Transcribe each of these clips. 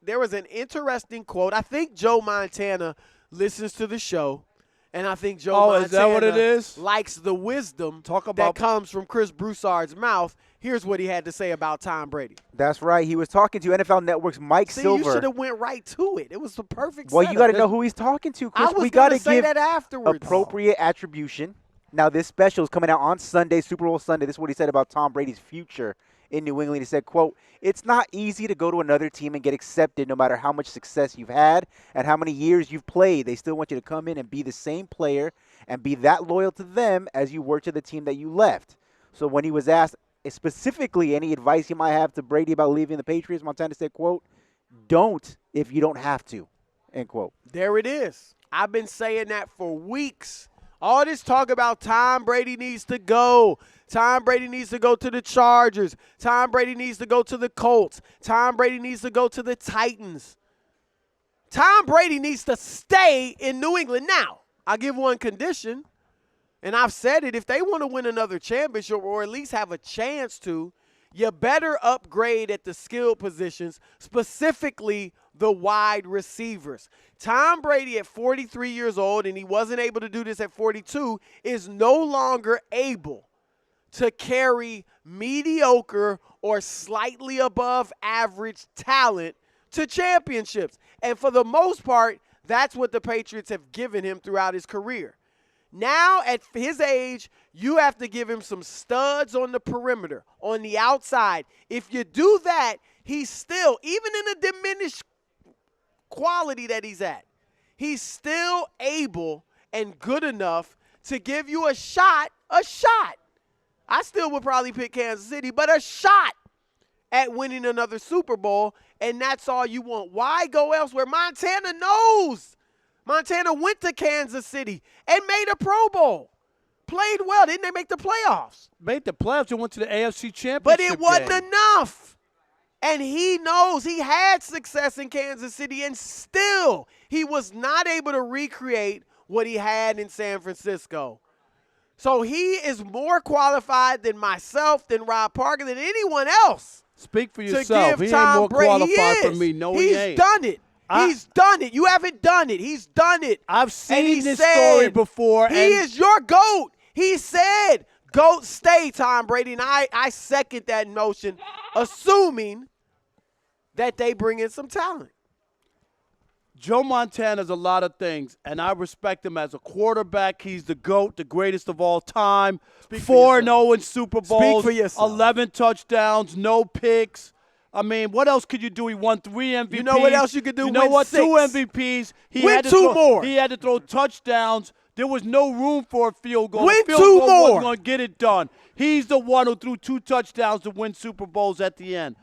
there was an interesting quote. I think Joe Montana listens to the show, and I think Joe Montana is that what it is? likes the wisdom that that comes from Chris Broussard's mouth. Here's what he had to say about Tom Brady. That's right. He was talking to NFL Network's Mike Silver. You should have went right to it. It was the perfect Well, setup. you got to know who he's talking to, Chris. I was we got to say give that afterwards. appropriate attribution. Now, this special is coming out on Sunday, Super Bowl Sunday. This is what he said about Tom Brady's future in New England. He said, quote, "It's not easy to go to another team and get accepted no matter how much success you've had and how many years you've played. They still want you to come in and be the same player and be that loyal to them as you were to the team that you left." So when he was asked specifically any advice he might have to Brady about leaving the Patriots, Montana said, quote, "Don't if you don't have to," end quote. There it is. I've been saying that for weeks. All this talk about Tom Brady needs to go. Tom Brady needs to go to the Chargers. Tom Brady needs to go to the Colts. Tom Brady needs to go to the Titans. Tom Brady needs to stay in New England. Now, I'll give one condition, and I've said it. If they want to win another championship or at least have a chance to, you better upgrade at the skill positions, specifically the wide receivers. Tom Brady at 43 years old, and he wasn't able to do this at 42, is no longer able to carry mediocre or slightly above average talent to championships. And for the most part, that's what the Patriots have given him throughout his career. Now, at his age, you have to give him some studs on the perimeter, on the outside. If you do that, he's still, even in a diminished quality that he's at, he's still able and good enough to give you a shot. I still would probably pick Kansas City, but a shot at winning another Super Bowl, and that's all you want. Why go elsewhere? Montana knows. Montana went to Kansas City and made a Pro Bowl. Played well. Didn't they make the playoffs? Made the playoffs and went to the AFC Championship But it wasn't game. enough. And he knows he had success in Kansas City, and still he was not able to recreate what he had in San Francisco. So he is more qualified than myself, than Rob Parker, than anyone else. Speak for to yourself. give He Tom ain't more Brady. qualified He for me. No, He's he ain't. done it. He's done it. You haven't done it. He's done it. I've And he seen this said, story before. He is your GOAT. He said, GOAT stay, Tom Brady. And I second that notion, assuming that they bring in some talent. Joe Montana's a lot of things, and I respect him as a quarterback. He's the GOAT, the greatest of all time. 4-0 in Super Bowls, for yourself. 11 touchdowns, no picks. I mean, what else could you do? He won 3 MVPs. You know what else you could do? You know Win what? 6. 2 MVPs. Win 2 more. He had to throw touchdowns. There was no room for a field goal. Win The field 2 goal more. wasn't going to get it done. He's the one who threw 2 touchdowns to win Super Bowls at the end.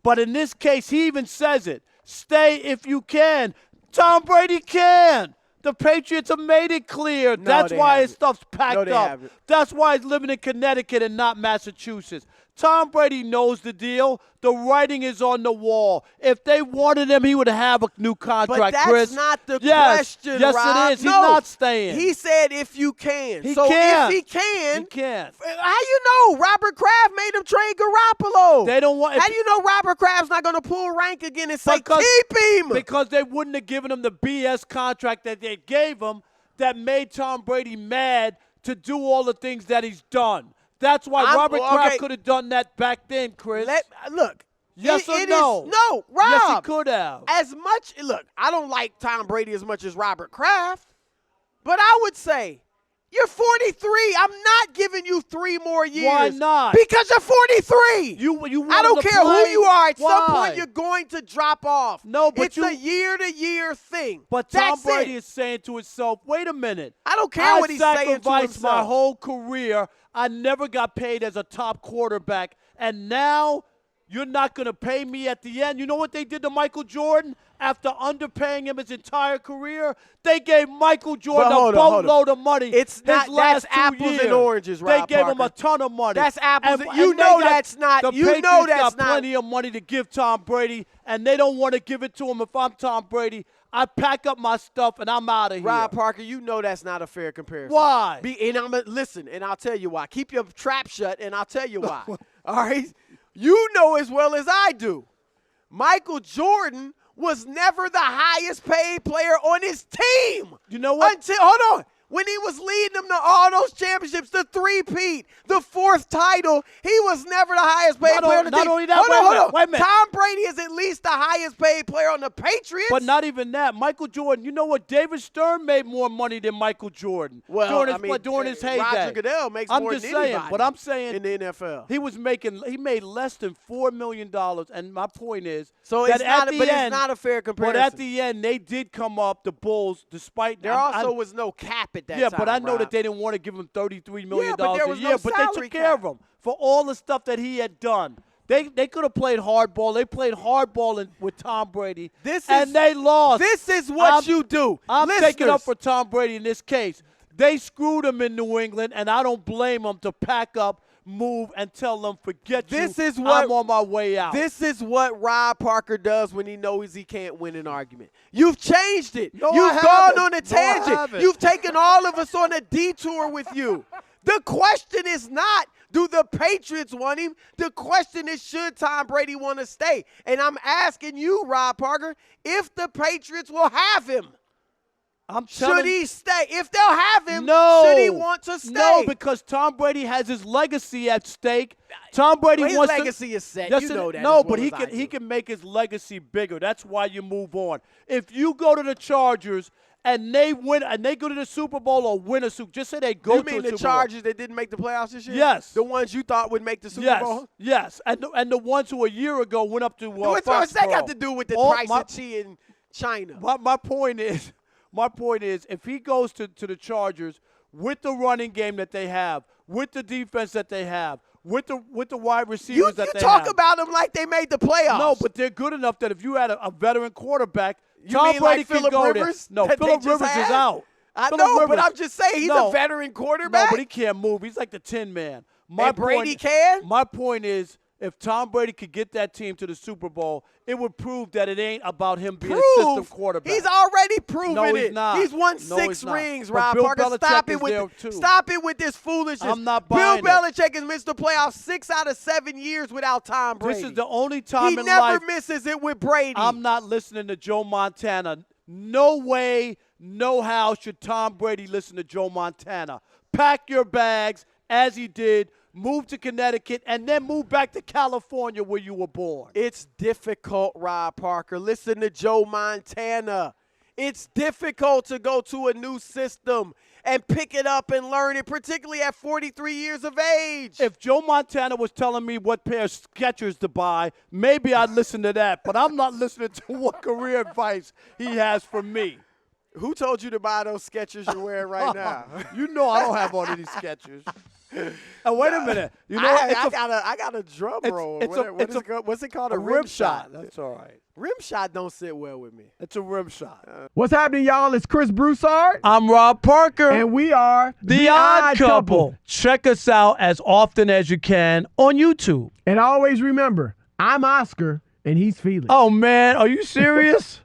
But in this case, he even says it. Stay if you can. Tom Brady can. The Patriots have made it clear. No, That's they why haven't. his stuff's packed No, they up. haven't. That's why he's living in Connecticut and not Massachusetts. Tom Brady knows the deal. The writing is on the wall. If they wanted him, he would have a new contract, But that's Chris. not the yes. question, Yes, Rob. it is. He's No. not staying. He said if you can. He so can. if he can, He can't. how you know Robert Kraft made him trade Garoppolo? They don't want. How do you know Robert Kraft's not going to pull rank again and say, Because- keep him? Because they wouldn't have given him the BS contract that they gave him that made Tom Brady mad to do all the things that he's done. That's why Robert Kraft could have done that back then, Chris. Look. Yes or it no? Is, no, Rob. Yes, he could have. Look, I don't like Tom Brady as much as Robert Kraft, but I would say, you're 43. I'm not giving you 3 more years. Why not? Because you're 43. You I don't wanted to care who play? you are. At Why? some point, you're going to drop off. No, but it's a year-to-year thing. But Tom That's Brady it. is saying to himself, wait a minute. I don't care what he's saying to sacrificed my himself. whole career. I never got paid as a top quarterback. And now you're not going to pay me at the end. You know what they did to Michael Jordan after underpaying him his entire career? They gave Michael Jordan a boatload of money. It's not. his last That's apples 2 years. and oranges, Rob They gave him Parker. a ton of money. That's apples. And You they know got- that's not. The You Patriots know that's got not. plenty of money to give Tom Brady, and they don't want to give it to him. If I'm Tom Brady, I pack up my stuff and I'm out of here. Rob Parker, you know that's not a fair comparison. Why? Listen, and I'll tell you why. Keep your trap shut, and I'll tell you why. All right? You know as well as I do. Michael Jordan was never the highest paid player on his team. You know what? Hold on. When he was leading them to all those championships, the three-peat, the fourth title, he was never the highest paid player on the team. Not only that, wait a minute. Tom Brady is at least the highest paid player on the Patriots. But not even that. Michael Jordan, you know what? David Stern made more money than Michael Jordan during his heyday. Roger Goodell makes more than anybody. But I'm saying in the NFL. He made less than $4 million. And my point is it's not a fair comparison. But at the end, they did come up, the Bulls, despite there was no cap at that time. Yeah, but I know that they didn't want to give him $33 million a year. But they took care of him for all the stuff that he had done. They could have played hardball. They played hardball with Tom Brady, and they lost. This is what you do. I'm taking up for Tom Brady in this case. They screwed him in New England, and I don't blame them to pack up, move, and tell them, I'm on my way out. This is what Rob Parker does when he knows he can't win an argument. You've changed it. No, You've gone on a tangent. You've taken all of us on a detour with you. The question is not, do the Patriots want him? The question is, should Tom Brady want to stay? And I'm asking you, Rob Parker, if the Patriots will have him. Should he stay? If they'll have him, should he want to stay? No, because Tom Brady has his legacy at stake. Tom Brady his wants legacy is set. You know that. No, but he can make his legacy bigger. That's why you move on. If you go to the Chargers and they win and they go to the Super Bowl or win a Super, just say they go to the Super Bowl. You mean the Chargers that didn't make the playoffs this year? Yes. The ones you thought would make the Super Bowl? Yes. And the ones who a year ago went up to what's that got to do with the price of tea in China? My point is, if he goes to the Chargers with the running game that they have, with the defense that they have, with the wide receivers that they have. You talk about them like they made the playoffs. No, but they're good enough that if you had a veteran quarterback, Tom Brady like can go Rivers? There. No, Phillip Rivers is out. I know, but I'm just saying he's a veteran quarterback. No, but he can't move. He's like the Tin Man. Brady can? My point is, if Tom Brady could get that team to the Super Bowl, it would prove that it ain't about him being a system quarterback. He's already proven no, he's it. Not. He's won no, 6 he's rings, not. Rob Bill Parker. Belichick Stop it with this foolishness. I'm not buying Bill Belichick has missed the playoffs 6 out of 7 years without Tom Brady. This is the only time in life. He never misses misses it with Brady. I'm not listening to Joe Montana. No way, no how should Tom Brady listen to Joe Montana. Pack your bags, as he did, move to Connecticut, and then move back to California where you were born. It's difficult, Rob Parker. Listen to Joe Montana. It's difficult to go to a new system and pick it up and learn it, particularly at 43 years of age. If Joe Montana was telling me what pair of Skechers to buy, maybe I'd listen to that. But I'm not listening to what career advice he has for me. Who told you to buy those Skechers you're wearing right now? You know I don't have all of these Skechers. And wait a minute. You know I got a drum roll. What's it called? A rim shot. That's all right. Rim shot don't sit well with me. It's a rim shot. What's happening, y'all? It's Chris Broussard. I'm Rob Parker. And we are The Odd Couple. Check us out as often as you can on YouTube. And always remember, I'm Oscar and he's Felix. Oh, man. Are you serious?